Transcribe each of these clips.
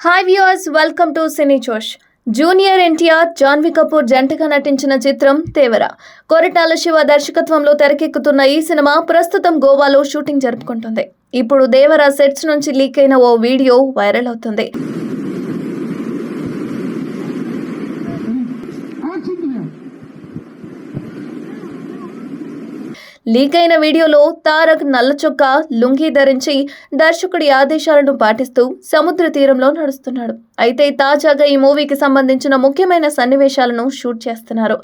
Hi viewers, welcome to సినీ జోష్. Junior NTR, Janhvi Kapoor జంటగా నటించిన చిత్రం దేవర. కొరటాల శివ దర్శకత్వంలో తెరకెక్కుతున్న ఈ సినిమా ప్రస్తుతం గోవాలో షూటింగ్ జరుపుకుంటుంది. ఇప్పుడు దేవర సెట్స్ నుంచి లీక్ అయిన ఓ వీడియో వైరల్ అవుతుంది. లీక్ అయిన వీడియోలో తారక్ నల్ల చొక్కా, లుంగీ ధరించి దర్శకుడి ఆదేశాలను పాటిస్తూ సముద్ర తీరంలో నడుస్తున్నాడు. అయితే తాజాగా ఈ మూవీకి సంబంధించిన ముఖ్యమైన సన్నివేశాలను షూట్ చేస్తున్నారు.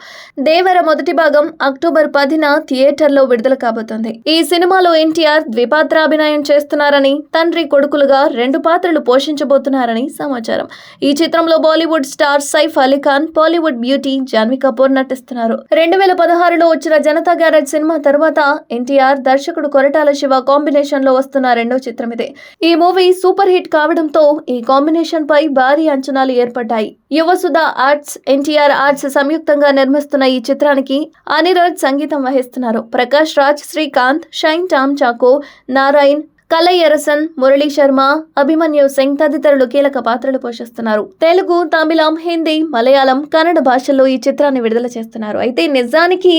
దేవర మొదటి భాగం అక్టోబర్ 10న థియేటర్లో విడుదల కాబోతోంది. ఈ సినిమాలో ఎన్టీఆర్ ద్విపాత్రాభినయం చేస్తున్నారని, తండ్రి కొడుకులుగా 2 పాత్రలు పోషించబోతున్నారని సమాచారం. ఈ చిత్రంలో బాలీవుడ్ స్టార్ సైఫ్ అలీ ఖాన్, బాలీవుడ్ బ్యూటీ జాన్వీ కపూర్ నటిస్తున్నారు. 2016లో వచ్చిన జనతా గ్యారేజ్ సినిమా తర్వాత ఎన్టీఆర్, దర్శకుడు కొరటాల శివ కాంబినేషన్ లో వస్తున్న రెండో చిత్రం ఇదే. ఈ మూవీ సూపర్ హిట్ కావడంతో ఈ కాంబినేషన్ పై భారీ అంచనాలు ఏర్పడ్డాయి. యువసుధ ఆర్ట్స్, ఎన్టీఆర్ ఆర్ట్స్ సంయుక్తంగా నిర్మిస్తున్న ఈ చిత్రానికి అనిరుద్ సంగీతం వహిస్తున్నారు. ప్రకాష్ రాజ్, శ్రీకాంత్, షైన్ టామ్ చాకో, నారాయణ్, కలయ్యరసన్, మురళీ శర్మ, అభిమన్యు సింగ్ తదితరులు కీలక పాత్రలు పోషిస్తున్నారు. తెలుగు, తమిళం, హిందీ, మలయాళం, కన్నడ భాషల్లో ఈ చిత్రాన్ని విడుదల చేస్తున్నారు. అయితే నిజానికి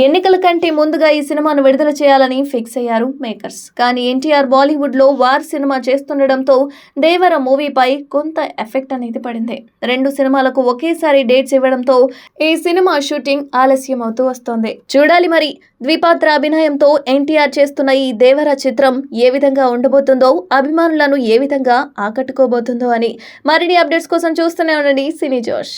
ఎన్నికల కంటే ముందుగా ఈ సినిమాను విడుదల చేయాలని ఫిక్స్ అయ్యారు మేకర్స్. కానీ ఎన్టీఆర్ బాలీవుడ్ లో వార్ సినిమా చేస్తుండటంతో దేవర మూవీపై కొంత ఎఫెక్ట్ అనేది పడింది. 2 సినిమాలకు ఒకేసారి డేట్స్ ఇవ్వడంతో ఈ సినిమా షూటింగ్ ఆలస్యం అవుతూ వస్తోంది. చూడాలి మరి ద్విపాత్ర అభినయంతో ఎన్టీఆర్ చేస్తున్న ఈ దేవర చిత్రం ఏ విధంగా ఉండబోతుందో, అభిమానులను ఏ విధంగా ఆకట్టుకోబోతుందో అని. మరిన్ని అప్డేట్స్ కోసం చూస్తూనే ఉండండి సినీ జోష్.